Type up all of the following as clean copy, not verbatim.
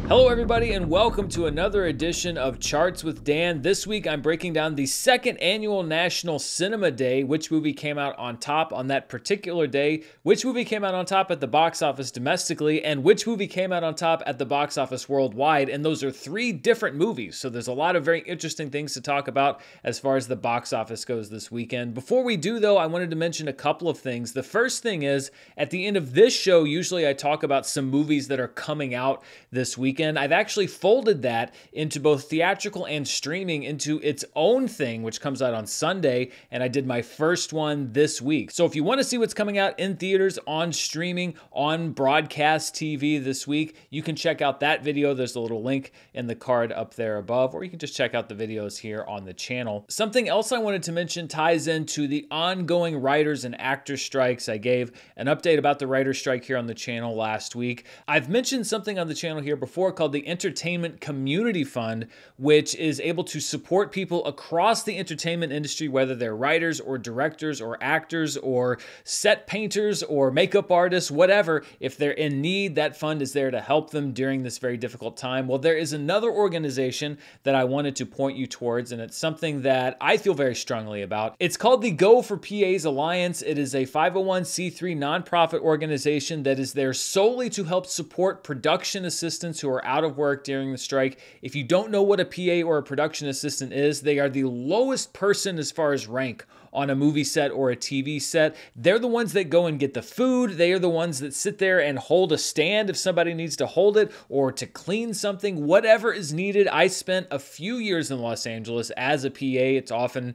Hello everybody and welcome to another edition of Charts with Dan. This week I'm breaking down the second annual National Cinema Day, which movie came out on top on that particular day, which movie came out on top at the box office domestically, and which movie came out on top at the box office worldwide. And those are three different movies, so there's a lot of very interesting things to talk about as far as the box office goes this weekend. Before we do though, I wanted to mention a couple of things. The first thing is, at the end of this show, usually I talk about some movies that are coming out this weekend. I've actually folded that into both theatrical and streaming into its own thing, which comes out on Sunday, and I did my first one this week. So if you want to see what's coming out in theaters, on streaming, on broadcast TV this week, you can check out that video. There's a little link in the card up there above, or you can just check out the videos here on the channel. Something else I wanted to mention ties into the ongoing writers and actors strikes. I gave an update about the writer's strike here on the channel last week. I've mentioned something on the channel here before called the Entertainment Community Fund, which is able to support people across the entertainment industry, whether they're writers or directors or actors or set painters or makeup artists, whatever. If they're in need, that fund is there to help them during this very difficult time. Well, there is another organization that I wanted to point you towards, and it's something that I feel very strongly about. It's called the Go for PAs Alliance. It is a 501c3 nonprofit organization that is there solely to help support production assistants who are out of work during the strike. If you don't know what a PA or a production assistant is, they are the lowest person as far as rank on a movie set or a TV set. They're the ones that go and get the food. They are the ones that sit there and hold a stand if somebody needs to hold it, or to clean something, whatever is needed. I spent a few years in Los Angeles as a PA. It's often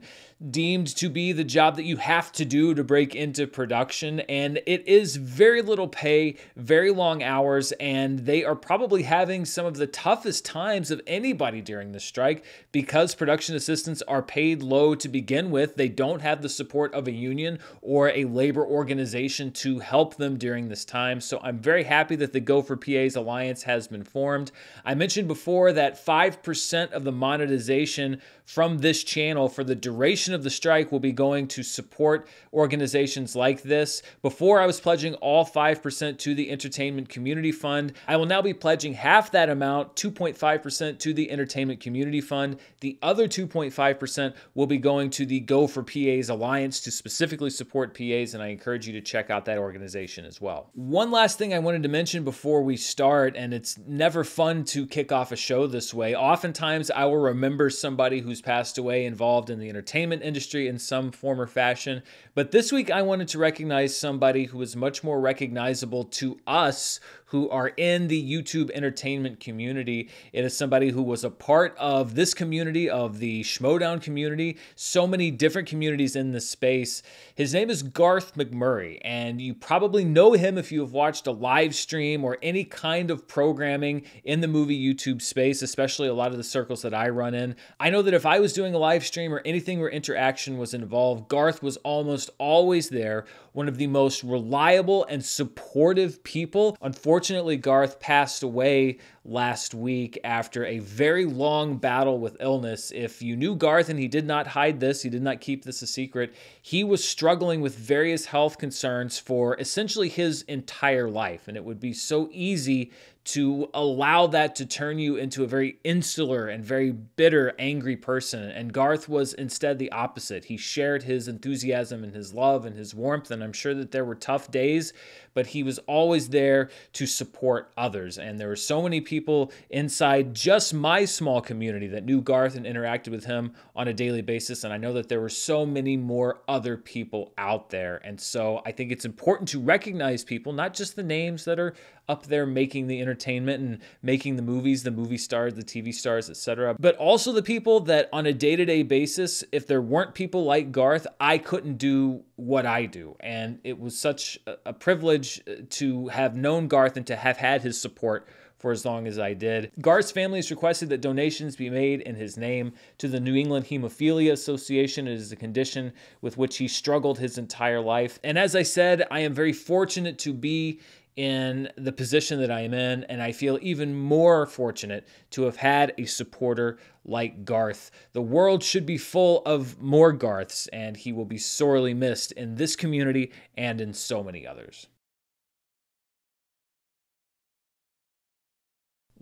deemed to be the job that you have to do to break into production, and it is very little pay, very long hours, and they are probably having some of the toughest times of anybody during the strike because production assistants are paid low to begin with. They don't have the support of a union or a labor organization to help them during this time. So I'm very happy that the Go for PAs Alliance has been formed. I mentioned before that 5% of the monetization from this channel for the duration of the strike will be going to support organizations like this. Before, I was pledging all 5% to the Entertainment Community Fund. I will now be pledging half that amount, 2.5%, to the Entertainment Community Fund. The other 2.5% will be going to the Go for PAs Alliance to specifically support PAs, and I encourage you to check out that organization as well. One last thing I wanted to mention before we start, and it's never fun to kick off a show this way. Oftentimes, I will remember somebody who's passed away involved in the entertainment industry in some form or fashion, but this week I wanted to recognize somebody who is much more recognizable to us who are in the YouTube entertainment community. It is somebody who was a part of this community, of the Schmodown community, so many different communities in this space. His name is Garth McMurray, and you probably know him if you have watched a live stream or any kind of programming in the movie YouTube space, especially a lot of the circles that I run in. I know that if I was doing a live stream or anything where interaction was involved, Garth was almost always there, one of the most reliable and supportive people. Unfortunately, Garth passed away last week after a very long battle with illness. If you knew Garth, and he did not hide this, he did not keep this a secret, he was struggling with various health concerns for essentially his entire life, and it would be so easy to allow that to turn you into a very insular and very bitter, angry person. And Garth was instead the opposite. He shared his enthusiasm and his love and his warmth, and I'm sure that there were tough days, but he was always there to support others. And there were so many people inside just my small community that knew Garth and interacted with him on a daily basis, and I know that there were so many more other people out there. And so I think it's important to recognize people, not just the names that are up there making the entertainment and making the movies, the movie stars, the TV stars, etc., but also the people that on a day-to-day basis, if there weren't people like Garth, I couldn't do what I do. And it was such a privilege to have known Garth and to have had his support for as long as I did. Garth's family has requested that donations be made in his name to the New England Hemophilia Association. It is a condition with which he struggled his entire life. And as I said, I am very fortunate to be in the position that I am in, and I feel even more fortunate to have had a supporter like Garth. The world should be full of more Garths, and he will be sorely missed in this community and in so many others.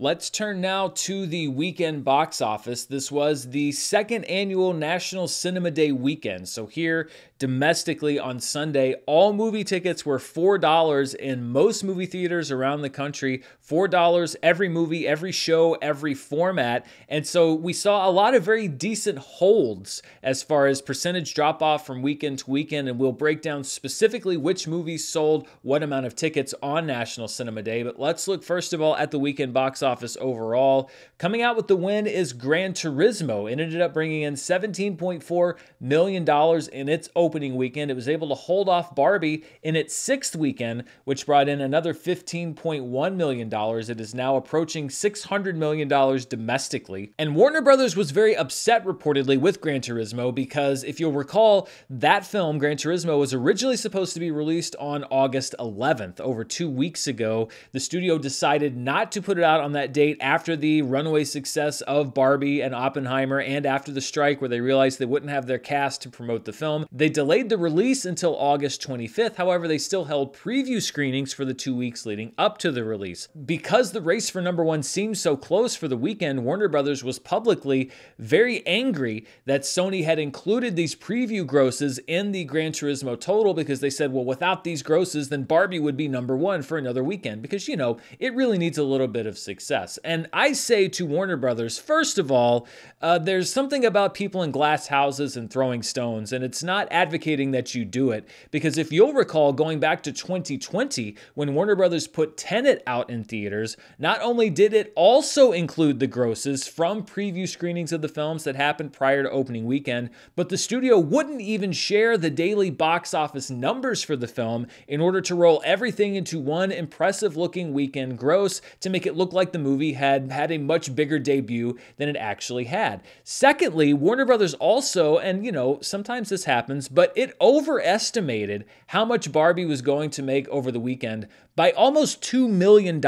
Let's turn now to the weekend box office. This was the second annual National Cinema Day weekend. So here, domestically on Sunday, all movie tickets were $4 in most movie theaters around the country. $4 every movie, every show, every format. And so we saw a lot of very decent holds as far as percentage drop off from weekend to weekend. And we'll break down specifically which movies sold what amount of tickets on National Cinema Day. But let's look first of all at the weekend box office overall. Coming out with the win is Gran Turismo. It ended up bringing in $17.4 million in its opening weekend. It was able to hold off Barbie in its sixth weekend, which brought in another $15.1 million. It is now approaching $600 million domestically. And Warner Brothers was very upset reportedly with Gran Turismo because if you'll recall, that film, Gran Turismo, was originally supposed to be released on August 11th. Over 2 weeks ago, the studio decided not to put it out on that date after the runaway success of Barbie and Oppenheimer and after the strike where they realized they wouldn't have their cast to promote the film. They delayed the release until August 25th. However, they still held preview screenings for the 2 weeks leading up to the release. Because the race for number one seemed so close for the weekend, Warner Brothers was publicly very angry that Sony had included these preview grosses in the Gran Turismo total because they said, well, without these grosses, then Barbie would be number one for another weekend because, you know, it really needs a little bit of success. And I say to Warner Brothers, first of all, there's something about people in glass houses and throwing stones, and it's not advocating that you do it, because if you'll recall, going back to 2020, when Warner Brothers put Tenet out in theaters, not only did it also include the grosses from preview screenings of the films that happened prior to opening weekend, but the studio wouldn't even share the daily box office numbers for the film in order to roll everything into one impressive looking weekend gross to make it look like the movie had a much bigger debut than it actually had. Secondly, Warner Brothers also, and you know, sometimes this happens, but it overestimated how much Barbie was going to make over the weekend by almost $2 million.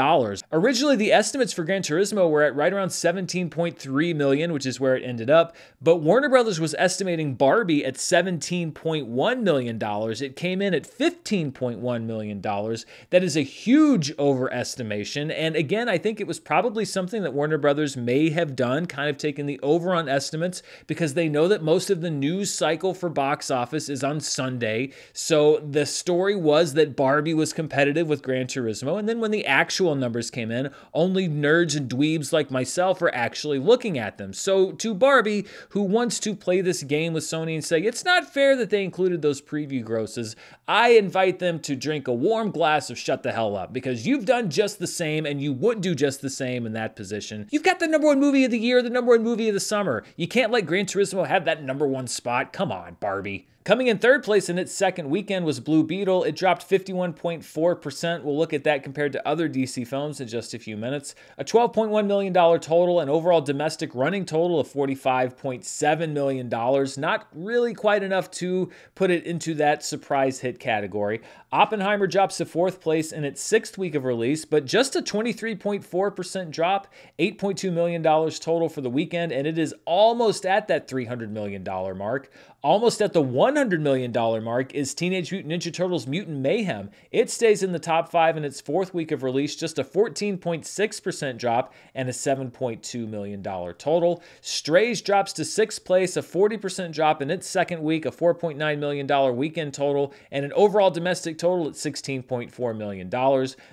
Originally, the estimates for Gran Turismo were at right around $17.3 million, which is where it ended up, but Warner Brothers was estimating Barbie at $17.1 million. It came in at $15.1 million. That is a huge overestimation, and again, I think it was probably something that Warner Brothers may have done, kind of taking the over on estimates, because they know that most of the news cycle for box office is on Sunday, so the story was that Barbie was competitive with Gran Turismo, and then when the actual numbers came in, only nerds and dweebs like myself are actually looking at them. So to Barbie, who wants to play this game with Sony and say, it's not fair that they included those preview grosses, I invite them to drink a warm glass of shut the hell up, because you've done just the same, and you would do just the same in that position. You've got the number one movie of the year, the number one movie of the summer. You can't let Gran Turismo have that number one spot. Come on, Barbie. Coming in third place in its second weekend was Blue Beetle. It dropped 51.4%. We'll look at that compared to other DC films in just a few minutes. A $12.1 million total, an overall domestic running total of $45.7 million. Not really quite enough to put it into that surprise hit category. Oppenheimer drops to fourth place in its sixth week of release, but just a 23.4% drop, $8.2 million total for the weekend, and it is almost at that $300 million mark. Almost at the $100 million mark is Teenage Mutant Ninja Turtles Mutant Mayhem. It stays in the top 5 in its fourth week of release, just a 14.6% drop and a $7.2 million total. Strays drops to sixth place, a 40% drop in its second week, a $4.9 million weekend total, and an overall domestic total at $16.4 million.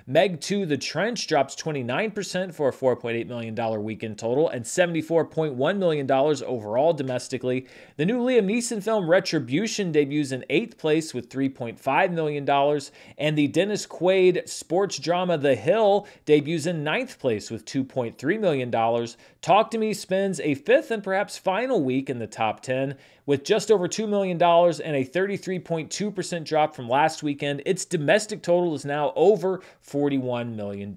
Meg 2 The Trench drops 29% for a $4.8 million weekend total and $74.1 million overall domestically. The new Liam Neeson film Retribution debuts in 8th place with $3.5 million, and the Dennis Quaid sports drama The Hill debuts in 9th place with $2.3 million. Talk to Me spends a 5th and perhaps final week in the top 10 with just over $2 million and a 33.2% drop from last weekend. Its domestic total is now over $41 million.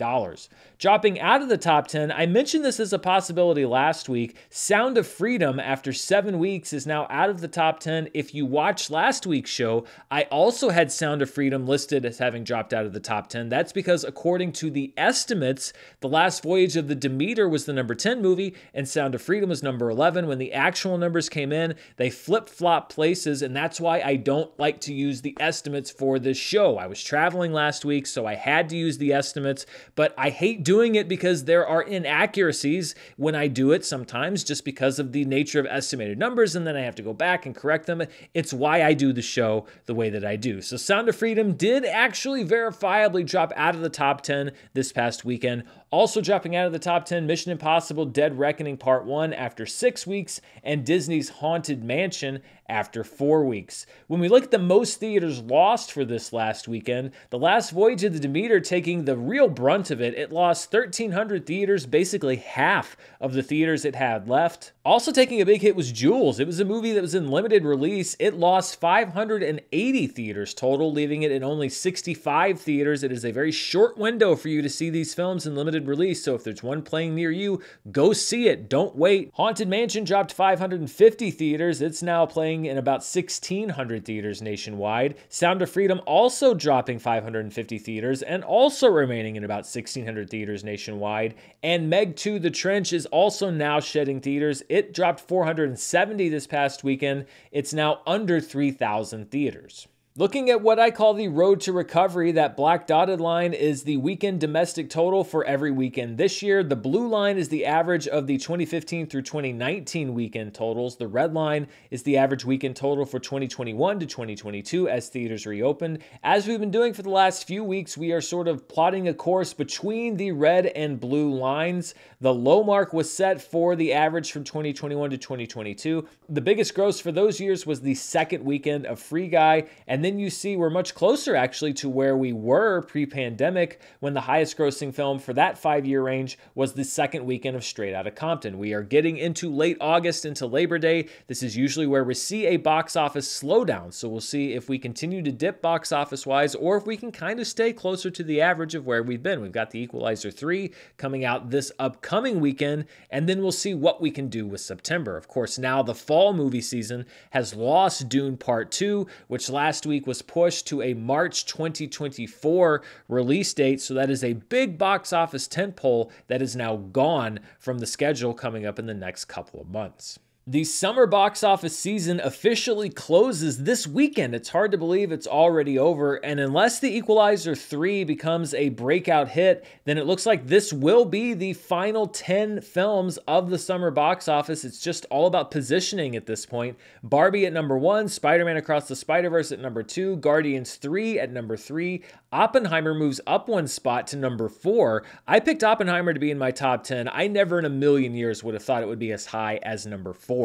Dropping out of the top 10, I mentioned this as a possibility last week. Sound of Freedom, after 7 weeks, is now out of the top 10. If you watched last week's show, I also had Sound of Freedom listed as having dropped out of the top 10. That's because according to the estimates, The Last Voyage of the Demeter was the number 10 movie and Sound of Freedom was number 11. When the actual numbers came in, they flip-flop places, and that's why I don't like to use the estimates for this show. I was traveling last week, so I had to use the estimates, but I hate doing it because there are inaccuracies when I do it sometimes just because of the nature of estimated numbers, and then I have to go back and correct them. It's why I do the show the way that I do. So Sound of Freedom did actually verifiably drop out of the top 10 this past weekend. Also dropping out of the top 10, Mission Impossible Dead Reckoning Part 1 after 6 weeks, and Disney's Haunted Mansion after 4 weeks. When we look at the most theaters lost for this last weekend, The Last Voyage of the Demeter taking the real brunt of it. It lost 1,300 theaters, basically half of the theaters it had left. Also taking a big hit was Jules. It was a movie that was in limited release. It lost 580 theaters total, leaving it in only 65 theaters. It is a very short window for you to see these films in limited release, so if there's one playing near you, go see it. Don't wait. Haunted Mansion dropped 550 theaters. It's now playing in about 1,600 theaters nationwide. Sound of Freedom also dropping 550 theaters and also remaining in about 1,600 theaters nationwide. And Meg 2: The Trench is also now shedding theaters. It dropped 470 this past weekend. It's now under 3,000 theaters. Looking at what I call the road to recovery, that black dotted line is the weekend domestic total for every weekend this year. The blue line is the average of the 2015 through 2019 weekend totals. The red line is the average weekend total for 2021 to 2022 as theaters reopened. As we've been doing for the last few weeks, we are sort of plotting a course between the red and blue lines. The low mark was set for the average from 2021 to 2022. The biggest gross for those years was the second weekend of Free Guy, and then you see we're much closer actually to where we were pre-pandemic when the highest grossing film for that 5-year range was the second weekend of Straight Outta Compton. We are getting into late August into Labor Day. This is usually where we see a box office slowdown. So we'll see if we continue to dip box office wise or if we can kind of stay closer to the average of where we've been. We've got The Equalizer 3 coming out this upcoming weekend, and then we'll see what we can do with September. Of course, now the fall movie season has lost Dune Part 2, which last week was pushed to a March 2024 release date. So that is a big box office tentpole that is now gone from the schedule coming up in the next couple of months. The summer box office season officially closes this weekend. It's hard to believe it's already over, and unless The Equalizer 3 becomes a breakout hit, then it looks like this will be the final 10 films of the summer box office. It's just all about positioning at this point. Barbie at number 1, Spider-Man Across the Spider-Verse at number 2, Guardians 3 at number 3, Oppenheimer moves up 1 spot to number 4. I picked Oppenheimer to be in my top 10. I never in a million years would have thought it would be as high as number 4.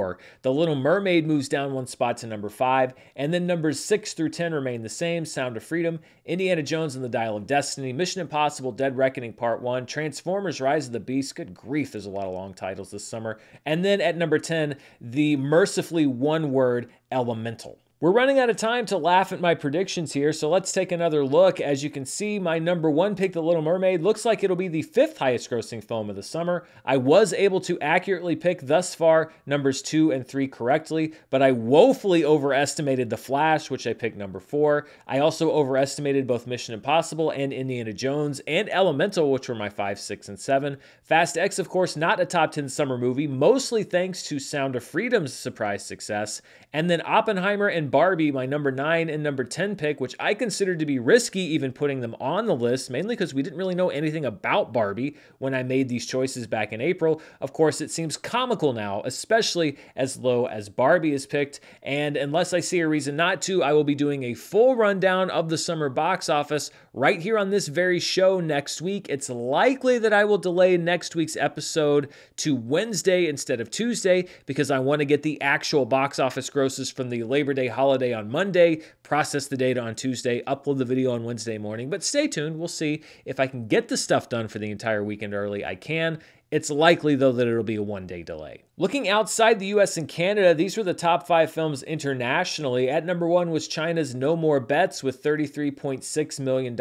The Little Mermaid moves down 1 spot to number 5, and then numbers 6 through 10 remain the same. Sound of Freedom, Indiana Jones and the Dial of Destiny, Mission Impossible Dead Reckoning Part 1, Transformers Rise of the Beast. Good grief, there's a lot of long titles this summer. And then at number 10, the mercifully one-word Elemental. We're running out of time to laugh at my predictions here, so let's take another look. As you can see, my number 1 pick, The Little Mermaid, looks like it'll be the 5th highest grossing film of the summer. I was able to accurately pick thus far numbers 2 and 3 correctly, but I woefully overestimated The Flash, which I picked number 4. I also overestimated both Mission Impossible and Indiana Jones and Elemental, which were my 5, 6, and 7. Fast X, of course, not a top 10 summer movie, mostly thanks to Sound of Freedom's surprise success. And then Oppenheimer and Barbie, my number 9 and number 10 pick, which I considered to be risky even putting them on the list, mainly because we didn't really know anything about Barbie when I made these choices back in April. Of course, it seems comical now, especially as low as Barbie is picked. And unless I see a reason not to, I will be doing a full rundown of the summer box office right here on this very show next week. It's likely that I will delay next week's episode to Wednesday instead of Tuesday because I want to get the actual box office grosses from the Labor Day holiday on Monday, process the data on Tuesday, upload the video on Wednesday morning. But stay tuned. We'll see if I can get the stuff done for the entire weekend early. I can. It's likely, though, that it'll be a 1-day delay. Looking outside the US and Canada, these were the top 5 films internationally. At number 1 was China's No More Bets with $33.6 million.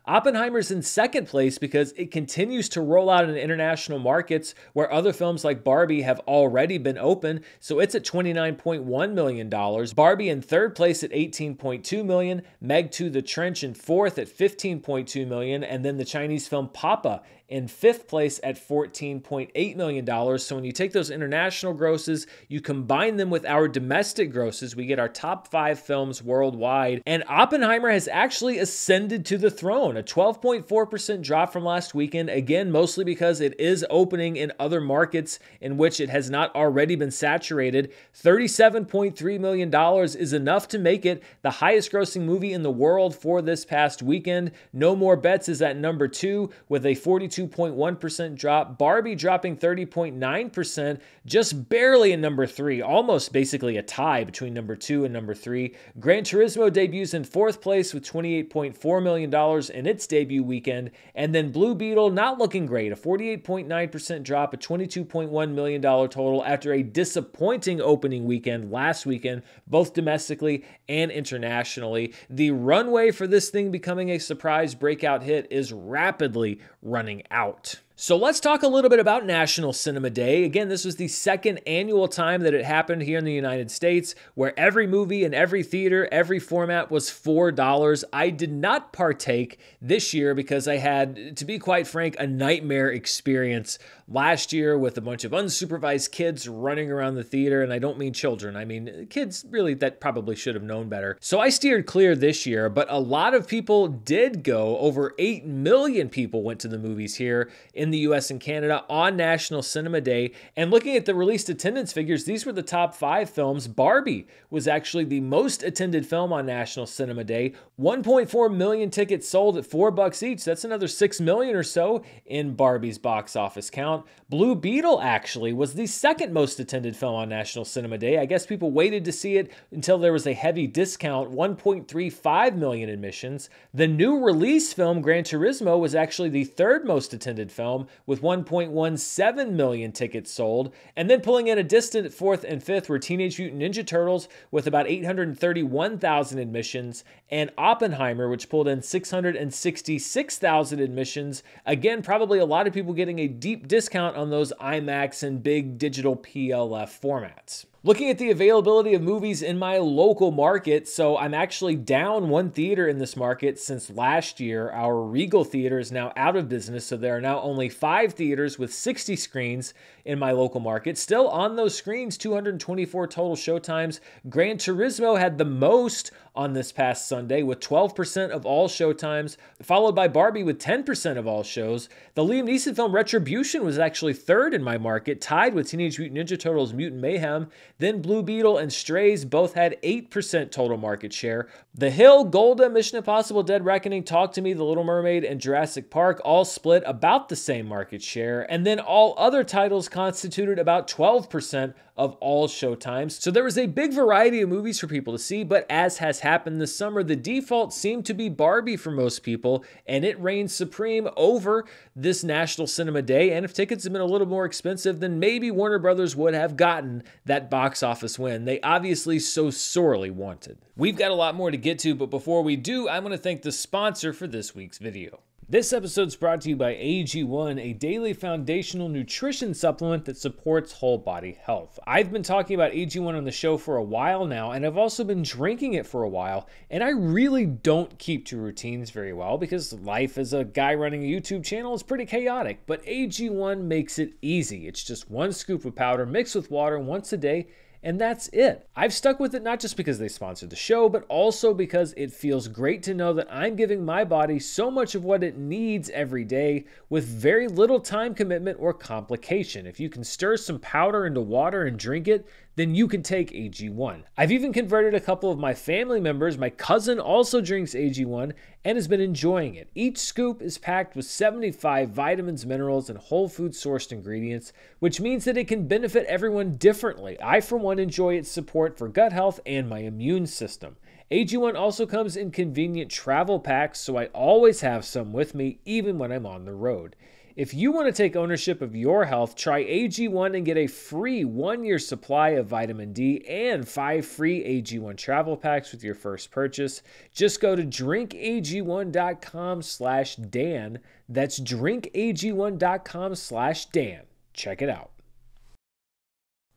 Oppenheimer's in second place because it continues to roll out in international markets where other films like Barbie have already been open, so it's at $29.1 million. Barbie in third place at $18.2 million. Meg 2: The Trench in fourth at $15.2 million. And then the Chinese film Papa in fifth place at $14.8 million. So when you take those international grosses, you combine them with our domestic grosses, we get our top 5 films worldwide, and Oppenheimer has actually ascended to the throne, a 12.4% drop from last weekend, again, mostly because it is opening in other markets in which it has not already been saturated. $37.3 million is enough to make it the highest grossing movie in the world for this past weekend. No More Bets is at number 2 with a 42.1% drop. Barbie dropping 30.9%, just barely in number 3, almost basically a tie between number 2 and number 3. Gran Turismo debuts in 4th place with $28.4 million in its debut weekend. And then Blue Beetle not looking great, a 48.9% drop, a $22.1 million total after a disappointing opening weekend last weekend, both domestically and internationally. The runway for this thing becoming a surprise breakout hit is rapidly running out. So let's talk a little bit about National Cinema Day. Again, this was the second annual time that it happened here in the United States, where every movie in every theater, every format was $4. I did not partake this year because I had, to be quite frank, a nightmare experience last year with a bunch of unsupervised kids running around the theater, and I don't mean children. I mean kids really that probably should have known better. So I steered clear this year, but a lot of people did go. Over 8 million people went to the movies here in the US and Canada on National Cinema Day. And looking at the released attendance figures, these were the top 5 films. Barbie was actually the most attended film on National Cinema Day. 1.4 million tickets sold at $4 each. That's another 6 million or so in Barbie's box office count. Blue Beetle actually was the second most attended film on National Cinema Day. I guess people waited to see it until there was a heavy discount. 1.35 million admissions. The new release film, Gran Turismo, was actually the third most attended film with 1.17 million tickets sold. And then pulling in a distant 4th and 5th were Teenage Mutant Ninja Turtles with about 831,000 admissions, and Oppenheimer, which pulled in 666,000 admissions. Again, probably a lot of people getting a deep discount on those IMAX and big digital PLF formats. Looking at the availability of movies in my local market, so I'm actually down 1 theater in this market since last year. Our Regal Theater is now out of business, so there are now only 5 theaters with 60 screens in my local market. Still on those screens, 224 total showtimes. Gran Turismo had the most on this past Sunday with 12% of all showtimes, followed by Barbie with 10% of all shows. The Liam Neeson film Retribution was actually 3rd in my market, tied with Teenage Mutant Ninja Turtles Mutant Mayhem. Then Blue Beetle and Strays both had 8% total market share. The Hill, Golda, Mission Impossible Dead Reckoning, Talk to Me, The Little Mermaid, and Jurassic Park all split about the same market share. And then all other titles constituted about 12% of all showtimes. So there was a big variety of movies for people to see, but as has happened this summer, the default seemed to be Barbie for most people, and it reigned supreme over this National Cinema Day. And if tickets had been a little more expensive, then maybe Warner Brothers would have gotten that box office win they obviously so sorely wanted. We've got a lot more to get to, but before we do, I'm going to thank the sponsor for this week's video. This episode is brought to you by AG1, a daily foundational nutrition supplement that supports whole body health. I've been talking about AG1 on the show for a while now, and I've also been drinking it for a while, and I really don't keep to routines very well because life as a guy running a YouTube channel is pretty chaotic, but AG1 makes it easy. It's just 1 scoop of powder mixed with water once a day, and that's it. I've stuck with it not just because they sponsored the show, but also because it feels great to know that I'm giving my body so much of what it needs every day with very little time commitment or complication. If you can stir some powder into water and drink it, then you can take AG1. I've even converted a couple of my family members. My cousin also drinks AG1 and has been enjoying it. Each scoop is packed with 75 vitamins, minerals, and whole food sourced ingredients, which means that it can benefit everyone differently. I, for one, enjoy its support for gut health and my immune system. AG1 also comes in convenient travel packs, so I always have some with me, even when I'm on the road. If you want to take ownership of your health, try AG1 and get a free 1-year supply of vitamin D and 5 free AG1 travel packs with your first purchase. Just go to drinkag1.com/Dan. That's drinkag1.com/Dan. Check it out.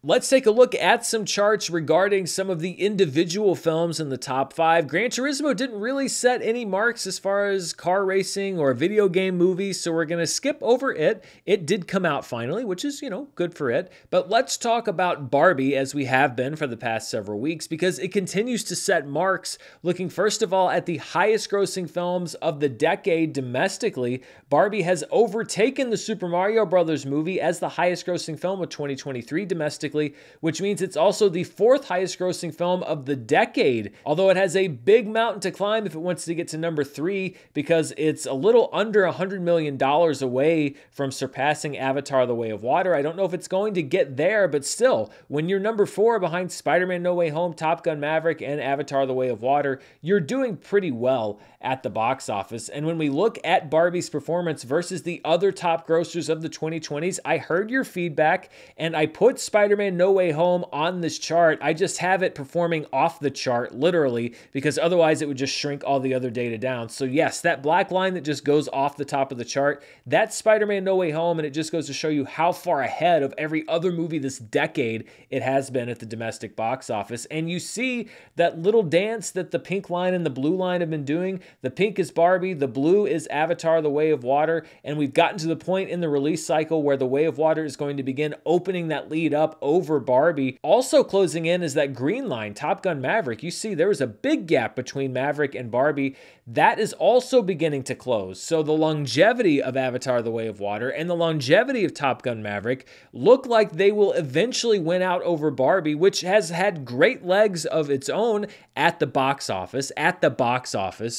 Let's take a look at some charts regarding some of the individual films in the top 5. Gran Turismo didn't really set any marks as far as car racing or video game movies, so we're going to skip over it. It did come out finally, which is, good for it. But let's talk about Barbie, as we have been for the past several weeks, because it continues to set marks, looking first of all at the highest grossing films of the decade domestically. Barbie has overtaken the Super Mario Brothers movie as the highest grossing film of 2023 domestically, which means it's also the 4th highest grossing film of the decade, although it has a big mountain to climb if it wants to get to number 3, because it's a little under $100 million away from surpassing Avatar: The Way of Water. I don't know if it's going to get there, but still, when you're number 4 behind Spider-Man: No Way Home, Top Gun: Maverick, and Avatar: The Way of Water, you're doing pretty well at the box office. And when we look at Barbie's performance versus the other top grossers of the 2020s, I heard your feedback and I put Spider-Man: No Way Home on this chart. I just have it performing off the chart, literally, because otherwise it would just shrink all the other data down. So yes, that black line that just goes off the top of the chart, that's Spider-Man: No Way Home, and it just goes to show you how far ahead of every other movie this decade it has been at the domestic box office. And you see that little dance that the pink line and the blue line have been doing. The pink is Barbie, the blue is Avatar: The Way of Water, and we've gotten to the point in the release cycle where The Way of Water is going to begin opening that lead up over Barbie. Also closing in is that green line, Top Gun: Maverick. You see there was a big gap between Maverick and Barbie. That is also beginning to close. So the longevity of Avatar: The Way of Water and the longevity of Top Gun: Maverick look like they will eventually win out over Barbie, which has had great legs of its own at the box office.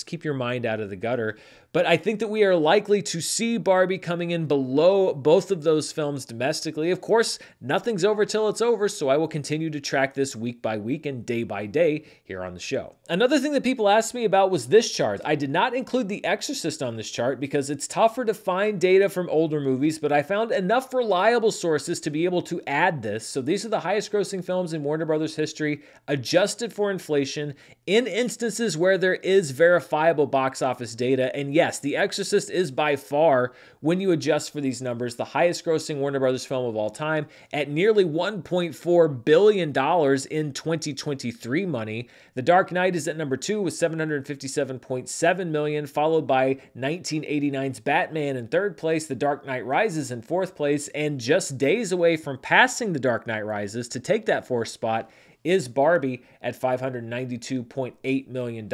Keep your mind out of the gutter. But I think that we are likely to see Barbie coming in below both of those films domestically. Of course, nothing's over till it's over, so I will continue to track this week by week and day by day here on the show. Another thing that people asked me about was this chart. I did not include The Exorcist on this chart because it's tougher to find data from older movies, but I found enough reliable sources to be able to add this. So these are the highest grossing films in Warner Brothers history, adjusted for inflation, in instances where there is verifiable box office data. And yes, The Exorcist is by far, when you adjust for these numbers, the highest grossing Warner Brothers film of all time at nearly $1.4 billion in 2023 money. The Dark Knight is at number 2 with $757.7 million, followed by 1989's Batman in 3rd place, The Dark Knight Rises in 4th place, and just days away from passing The Dark Knight Rises to take that 4th spot is Barbie at $592.8 million.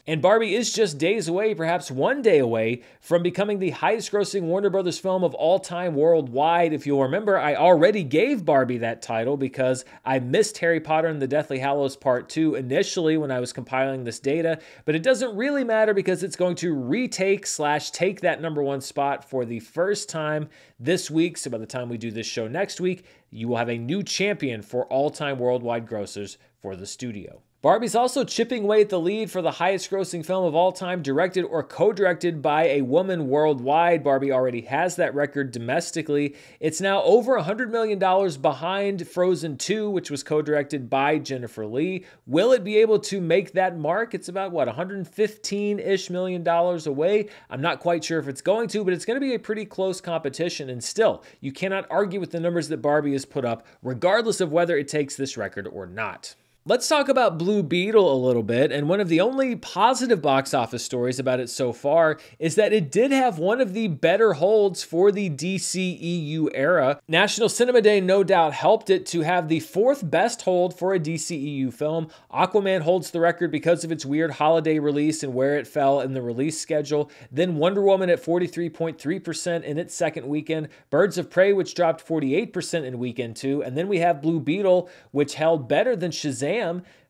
And Barbie is just days away, perhaps one day away, from becoming the highest grossing Warner Brothers film of all time worldwide. If you'll remember, I already gave Barbie that title because I missed Harry Potter and the Deathly Hallows Part 2 initially when I was compiling this data, but it doesn't really matter because it's going to retake / take that number 1 spot for the first time this week. So by the time we do this show next week, you will have a new champion for all-time worldwide grossers for the studio. Barbie's also chipping away at the lead for the highest grossing film of all time, directed or co-directed by a woman worldwide. Barbie already has that record domestically. It's now over $100 million behind Frozen 2, which was co-directed by Jennifer Lee. Will it be able to make that mark? It's about, $115-ish million away. I'm not quite sure if it's going to, but it's going to be a pretty close competition. And still, you cannot argue with the numbers that Barbie has put up, regardless of whether it takes this record or not. Let's talk about Blue Beetle a little bit, and one of the only positive box office stories about it so far is that it did have one of the better holds for the DCEU era. National Cinema Day no doubt helped it to have the 4th best hold for a DCEU film. Aquaman holds the record because of its weird holiday release and where it fell in the release schedule. Then Wonder Woman at 43.3% in its second weekend. Birds of Prey, which dropped 48% in weekend 2. And then we have Blue Beetle, which held better than Shazam.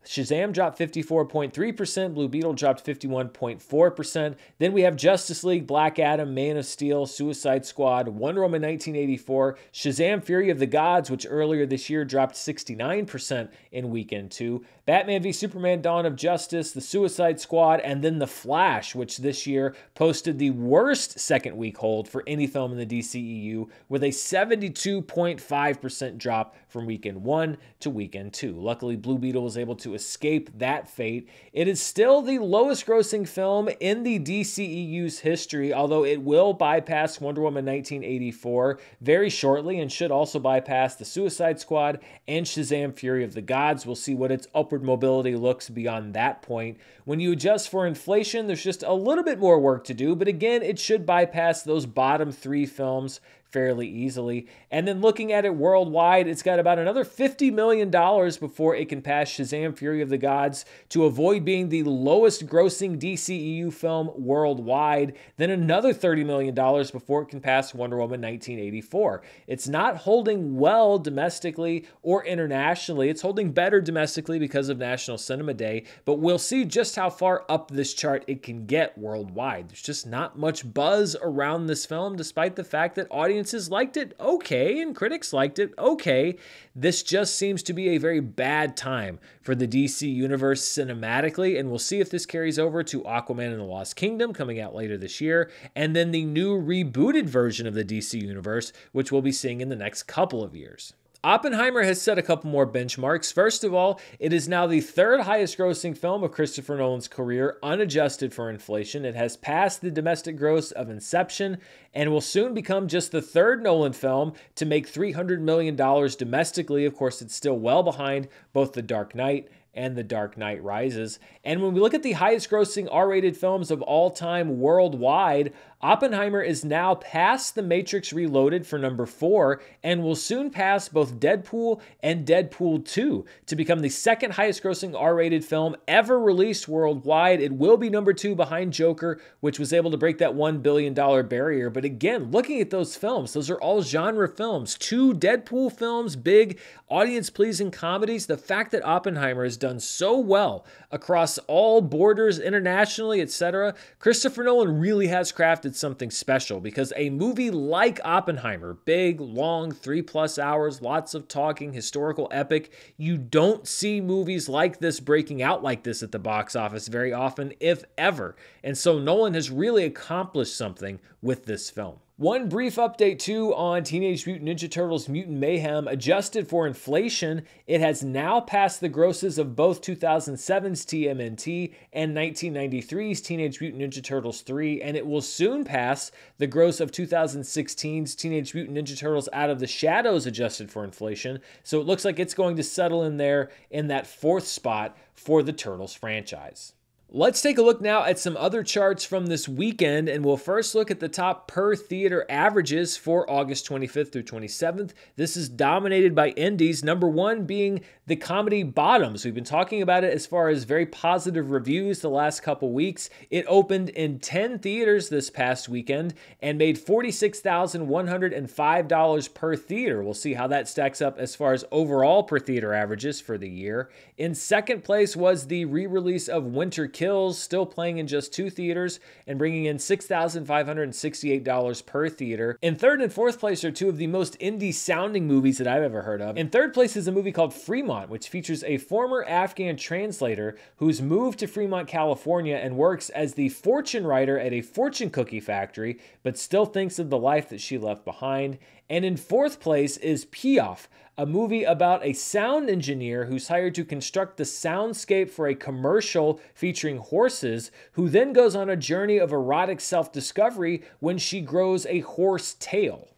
Shazam dropped 54.3%, Blue Beetle dropped 51.4%. Then we have Justice League, Black Adam, Man of Steel, Suicide Squad, Wonder Woman 1984, Shazam Fury of the Gods, which earlier this year dropped 69% in weekend 2, Batman v Superman Dawn of Justice, The Suicide Squad, and then The Flash, which this year posted the worst second week hold for any film in the DCEU with a 72.5% drop from weekend 1 to weekend 2. Luckily, Blue Beetle was able to escape that fate. It is still the lowest grossing film in the DCEU's history, although it will bypass Wonder Woman 1984 very shortly and should also bypass The Suicide Squad and Shazam! Fury of the Gods. We'll see what its upward mobility looks beyond that point. When you adjust for inflation, there's just a little bit more work to do, but again, it should bypass those bottom 3 films fairly easily. And then looking at it worldwide, it's got about another $50 million before it can pass Shazam! Fury of the Gods to avoid being the lowest grossing DCEU film worldwide, then another $30 million before it can pass Wonder Woman 1984. It's not holding well domestically or internationally. It's holding better domestically because of National Cinema Day, but we'll see just how far up this chart it can get worldwide. There's just not much buzz around this film, despite the fact that audiences liked it okay and critics liked it okay. This just seems to be a very bad time for the DC universe cinematically, and we'll see if this carries over to Aquaman and the Lost Kingdom coming out later this year, and then the new rebooted version of the DC universe, which we'll be seeing in the next couple of years. Oppenheimer has set a couple more benchmarks. First of all, it is now the 3rd highest grossing film of Christopher Nolan's career, unadjusted for inflation. It has passed the domestic gross of Inception and will soon become just the 3rd Nolan film to make $300 million domestically. Of course, it's still well behind both The Dark Knight and The Dark Knight Rises. And when we look at the highest grossing R-rated films of all time worldwide, Oppenheimer is now past The Matrix Reloaded for number 4 and will soon pass both Deadpool and Deadpool 2 to become the 2nd highest grossing R-rated film ever released worldwide. It will be number 2 behind Joker, which was able to break that $1 billion barrier. But again, looking at those films, those are all genre films. 2 Deadpool films, big audience-pleasing comedies. The fact that Oppenheimer has done so well across all borders, internationally, etc., Christopher Nolan really has crafted something special, because a movie like Oppenheimer, big, long, 3+ hours, lots of talking, historical epic, you don't see movies like this breaking out like this at the box office very often, if ever. And so Nolan has really accomplished something with this film. One brief update too on Teenage Mutant Ninja Turtles Mutant Mayhem. Adjusted for inflation, it has now passed the grosses of both 2007's TMNT and 1993's Teenage Mutant Ninja Turtles 3, and it will soon pass the gross of 2016's Teenage Mutant Ninja Turtles Out of the Shadows adjusted for inflation. So it looks like it's going to settle in there in that 4th spot for the Turtles franchise. Let's take a look now at some other charts from this weekend, and we'll first look at the top per theater averages for August 25th through 27th. This is dominated by indies, number 1 being the comedy Bottoms. We've been talking about it as far as very positive reviews the last couple weeks. It opened in 10 theaters this past weekend and made $46,105 per theater. We'll see how that stacks up as far as overall per theater averages for the year. In second place was the re-release of Winter Kills, still playing in just 2 theaters and bringing in $6,568 per theater. In third and fourth place are 2 of the most indie-sounding movies that I've ever heard of. In third place is a movie called Fremont, which features a former Afghan translator who's moved to Fremont, California, and works as the fortune writer at a fortune cookie factory, but still thinks of the life that she left behind. And in fourth place is Piaf, a movie about a sound engineer who's hired to construct the soundscape for a commercial featuring horses, who then goes on a journey of erotic self-discovery when she grows a horse tail.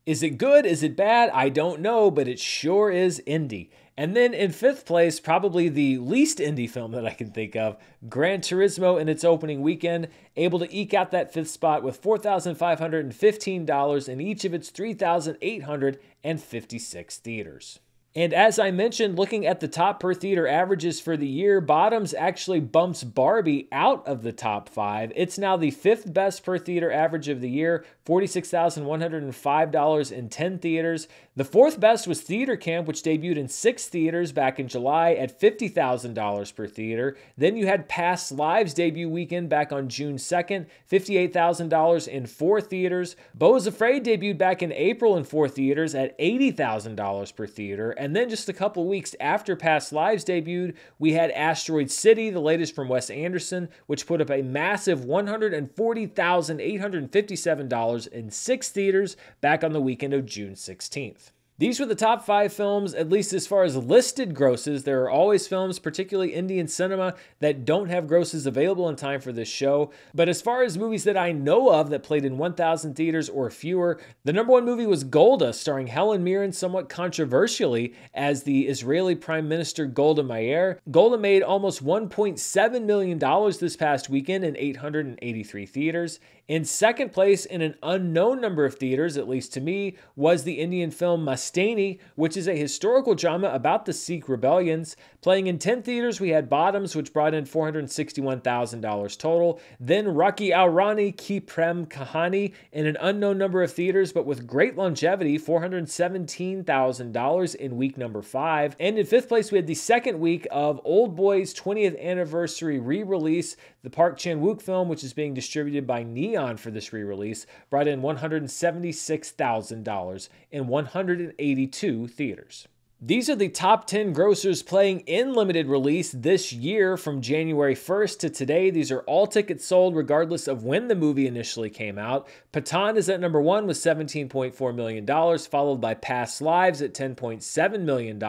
Is it good? Is it bad? I don't know, but it sure is indie. And then in fifth place, probably the least indie film that I can think of, Gran Turismo in its opening weekend, able to eke out that 5th spot with $4,515 in each of its 3,856 theaters. And as I mentioned, looking at the top per theater averages for the year, Bottoms actually bumps Barbie out of the top 5. It's now the 5th best per theater average of the year, $46,105 in 10 theaters. The 4th best was Theater Camp, which debuted in 6 theaters back in July at $50,000 per theater. Then you had Past Lives debut weekend back on June 2nd, $58,000 in 4 theaters. Beau is Afraid debuted back in April in 4 theaters at $80,000 per theater. And then just a couple weeks after Past Lives debuted, we had Asteroid City, the latest from Wes Anderson, which put up a massive $140,857 in 6 theaters back on the weekend of June 16th. These were the top 5 films, at least as far as listed grosses. There are always films, particularly Indian cinema, that don't have grosses available in time for this show. But as far as movies that I know of that played in 1,000 theaters or fewer, the number 1 movie was Golda, starring Helen Mirren somewhat controversially as the Israeli Prime Minister Golda Meir. Golda made almost $1.7 million this past weekend in 883 theaters. In second place, in an unknown number of theaters, at least to me, was the Indian film Mastani, which is a historical drama about the Sikh rebellions. Playing in 10 theaters, we had Bottoms, which brought in $461,000 total. Then Rocky Aur Rani Ki Prem Kahani in an unknown number of theaters, but with great longevity, $417,000 in week number 5. And in 5th place, we had the second week of Old Boy's 20th anniversary re-release, the Park Chan-wook film, which is being distributed by Neon for this re-release, brought in $176,000 in 182 theaters. These are the top 10 grossers playing in limited release this year from January 1st to today. These are all tickets sold regardless of when the movie initially came out. Pathaan is at number 1 with $17.4 million, followed by Past Lives at $10.7 million.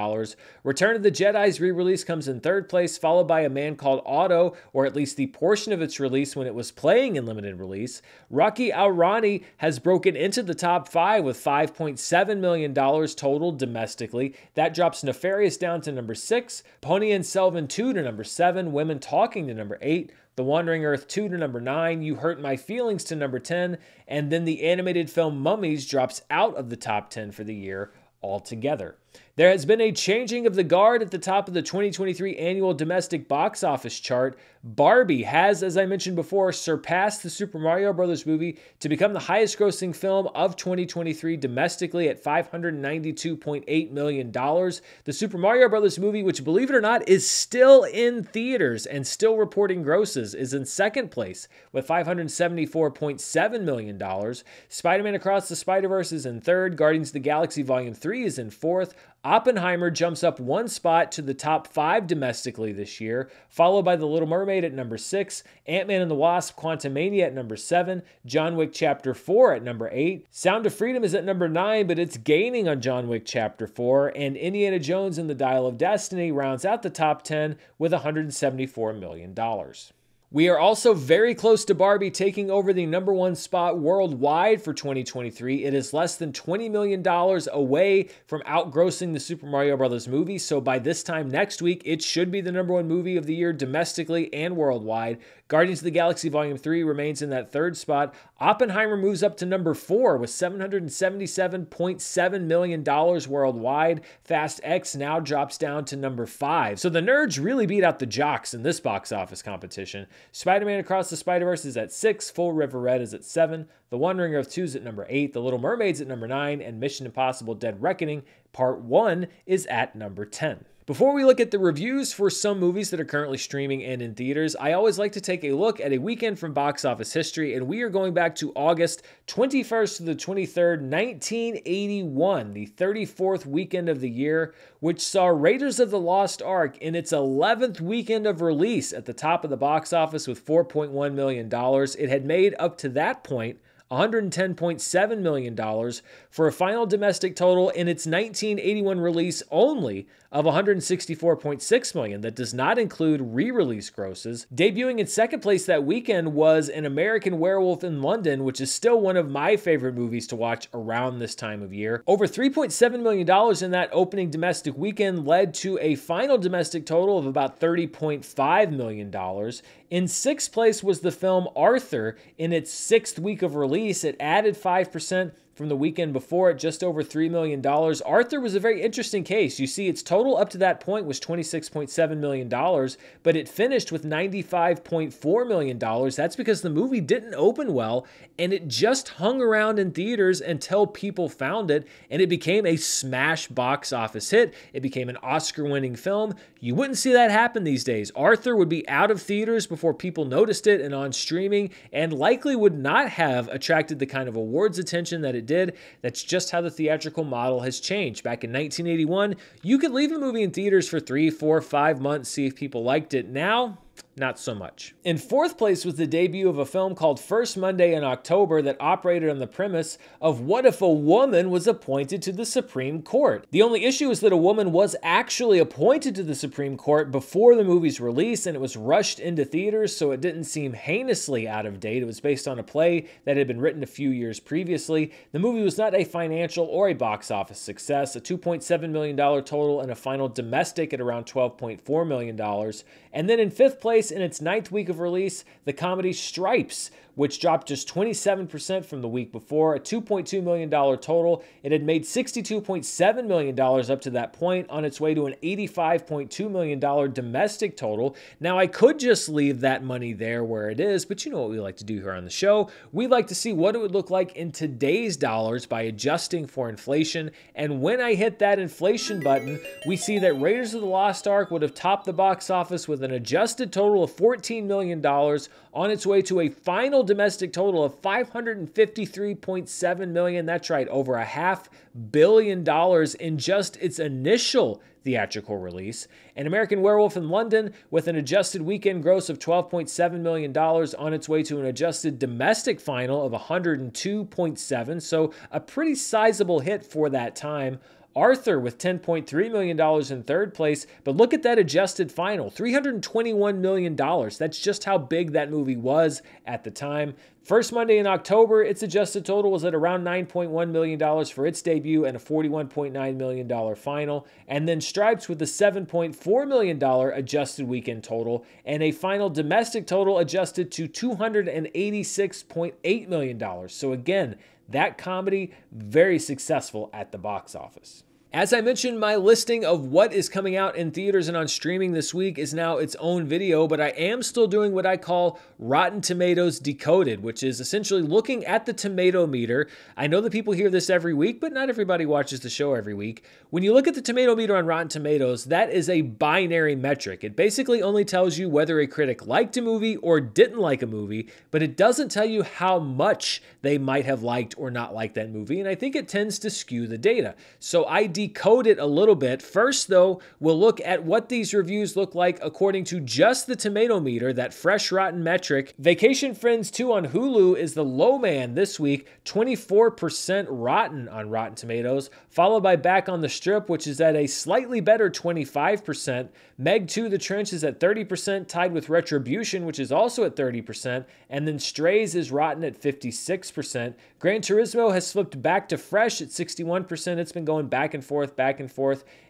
Return of the Jedi's re-release comes in 3rd place, followed by A Man Called Otto, or at least the portion of its release when it was playing in limited release. Rocky Aur Rani has broken into the top 5 with $5.7 million total domestically. That drops Nefarious down to number 6, Ponniyin Selvan 2 to number 7, Women Talking to number 8, The Wandering Earth 2 to number 9, You Hurt My Feelings to number 10, and then the animated film Mummies drops out of the top 10 for the year altogether. There has been a changing of the guard at the top of the 2023 annual domestic box office chart. Barbie has, as I mentioned before, surpassed the Super Mario Bros. Movie to become the highest grossing film of 2023 domestically at $592.8 million. The Super Mario Bros. Movie, which believe it or not is still in theaters and still reporting grosses, is in 2nd place with $574.7 million. Spider-Man Across the Spider-Verse is in 3rd. Guardians of the Galaxy Volume 3 is in 4th. Oppenheimer jumps up 1 spot to the top 5 domestically this year, followed by The Little Mermaid at number 6, Ant-Man and the Wasp: Quantumania at number 7, John Wick Chapter 4 at number 8, Sound of Freedom is at number 9, but it's gaining on John Wick Chapter 4, and Indiana Jones and the Dial of Destiny rounds out the top 10 with $174 million. We are also very close to Barbie taking over the number 1 spot worldwide for 2023. It is less than $20 million away from outgrossing the Super Mario Bros. Movie, so by this time next week, it should be the number 1 movie of the year domestically and worldwide. Guardians of the Galaxy Volume 3 remains in that 3rd spot. Oppenheimer moves up to number 4 with $777.7 million worldwide. Fast X now drops down to number 5. So the nerds really beat out the jocks in this box office competition. Spider-Man Across the Spider-Verse is at 6, Full River Red is at 7, The Wandering Earth 2 is at number 8, The Little Mermaid's at number 9, and Mission Impossible Dead Reckoning Part 1 is at number 10. Before we look at the reviews for some movies that are currently streaming and in theaters, I always like to take a look at a weekend from box office history, and we are going back to August 21st to the 23rd, 1981, the 34th weekend of the year, which saw Raiders of the Lost Ark in its 11th weekend of release at the top of the box office with $4.1 million. It had made up to that point $110.7 million for a final domestic total in its 1981 release only of $164.6 million. That does not include re-release grosses. Debuting in 2nd place that weekend was An American Werewolf in London, which is still one of my favorite movies to watch around this time of year. Over $3.7 million in that opening domestic weekend led to a final domestic total of about $30.5 million. In 6th place was the film Arthur. In its 6th week of release, it added 5% from the weekend before at just over $3 million. Arthur was a very interesting case. You see, its total up to that point was $26.7 million, but it finished with $95.4 million. That's because the movie didn't open well, and it just hung around in theaters until people found it, and it became a smash box office hit. It became an Oscar-winning film. You wouldn't see that happen these days. Arthur would be out of theaters before people noticed it and on streaming, and likely would not have attracted the kind of awards attention that it did. That's just how the theatrical model has changed. Back in 1981, you could leave a movie in theaters for 3, 4, 5 months, see if people liked it. Now, not so much. In fourth place was the debut of a film called First Monday in October that operated on the premise of what if a woman was appointed to the Supreme Court. The only issue is that a woman was actually appointed to the Supreme Court before the movie's release, and it was rushed into theaters, so it didn't seem heinously out of date. It was based on a play that had been written a few years previously. The movie was not a financial or a box office success, a $2.7 million total and a final domestic at around $12.4 million. And then in fifth place, in its ninth week of release, the comedy Stripes, which dropped just 27% from the week before, a $2.2 million total. It had made $62.7 million up to that point, on its way to an $85.2 million domestic total. Now, I could just leave that money there where it is, but you know what we like to do here on the show. We like to see what it would look like in today's dollars by adjusting for inflation. And when I hit that inflation button, we see that Raiders of the Lost Ark would have topped the box office with an adjusted total of $14 million, on its way to a final domestic total of $553.7 million. That's right, over $500 million in just its initial theatrical release. And American Werewolf in London, with an adjusted weekend gross of $12.7 million, on its way to an adjusted domestic final of $102.7 million, so a pretty sizable hit for that time. Arthur with $10.3 million in third place, but look at that adjusted final, $321 million. That's just how big that movie was at the time. First Monday in October, its adjusted total was at around $9.1 million for its debut and a $41.9 million final. And then Stripes with a $7.4 million adjusted weekend total and a final domestic total adjusted to $286.8 million. So again, that comedy, very successful at the box office. As I mentioned, my listing of what is coming out in theaters and on streaming this week is now its own video, but I am still doing what I call Rotten Tomatoes Decoded, which is essentially looking at the tomato meter. I know that people hear this every week, but not everybody watches the show every week. When you look at the tomato meter on Rotten Tomatoes, that is a binary metric. It basically only tells you whether a critic liked a movie or didn't like a movie, but it doesn't tell you how much they might have liked or not liked that movie, and I think it tends to skew the data. So I decode it a little bit. First, though, we'll look at what these reviews look like according to just the tomato meter, that fresh rotten metric. Vacation Friends 2 on Hulu is the low man this week, 24% rotten on Rotten Tomatoes, followed by Back on the Strip, which is at a slightly better 25%. Meg 2 The Trench is at 30%, tied with Retribution, which is also at 30%, and then Strays is rotten at 56%. Gran Turismo has flipped back to fresh at 61%. It's been going back and forth,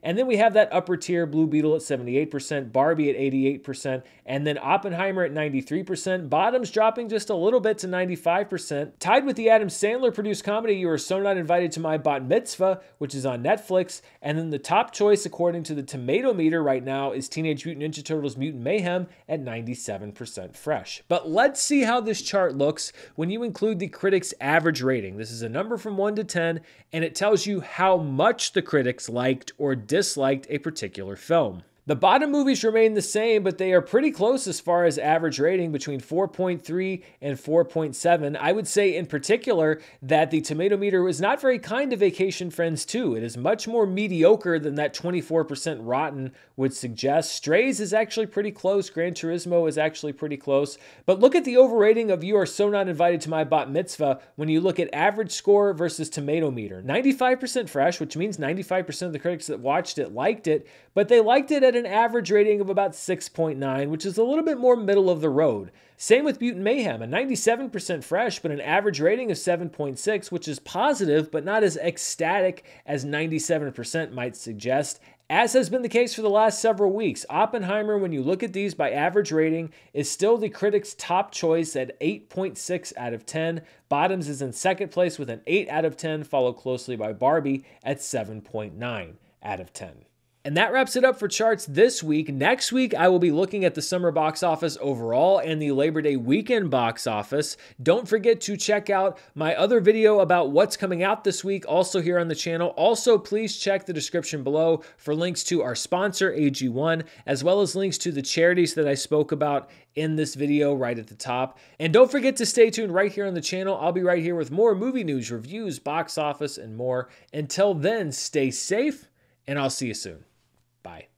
and then we have that upper tier, Blue Beetle at 78%, Barbie at 88%, and then Oppenheimer at 93%. Bottoms dropping just a little bit to 95%. Tied with the Adam Sandler produced comedy You Are So Not Invited to My Bat Mitzvah, which is on Netflix. And then the top choice, according to the tomato meter right now, is Teenage Mutant Ninja Turtles Mutant Mayhem at 97% fresh. But let's see how this chart looks when you include the critics' average rating. This is a number from 1 to 10, and it tells you how much the critics liked or disliked a particular film. The bottom movies remain the same, but they are pretty close as far as average rating, between 4.3 and 4.7. I would say in particular that the tomato meter was not very kind to Vacation Friends 2. It is much more mediocre than that 24% rotten would suggest. Strays is actually pretty close. Gran Turismo is actually pretty close. But look at the overrating of You Are So Not Invited to My Bat Mitzvah when you look at average score versus tomato meter. 95% fresh, which means 95% of the critics that watched it liked it, but they liked it at an average rating of about 6.9, which is a little bit more middle of the road. Same with Mutant Mayhem, a 97% fresh, but an average rating of 7.6, which is positive, but not as ecstatic as 97% might suggest. As has been the case for the last several weeks, Oppenheimer, when you look at these by average rating, is still the critics' top choice at 8.6 out of 10. Bottoms is in second place with an 8 out of 10, followed closely by Barbie at 7.9 out of 10. And that wraps it up for charts this week. Next week, I will be looking at the summer box office overall and the Labor Day weekend box office. Don't forget to check out my other video about what's coming out this week, also here on the channel. Also, please check the description below for links to our sponsor, AG1, as well as links to the charities that I spoke about in this video right at the top. And don't forget to stay tuned right here on the channel. I'll be right here with more movie news, reviews, box office, and more. Until then, stay safe, and I'll see you soon. Bye.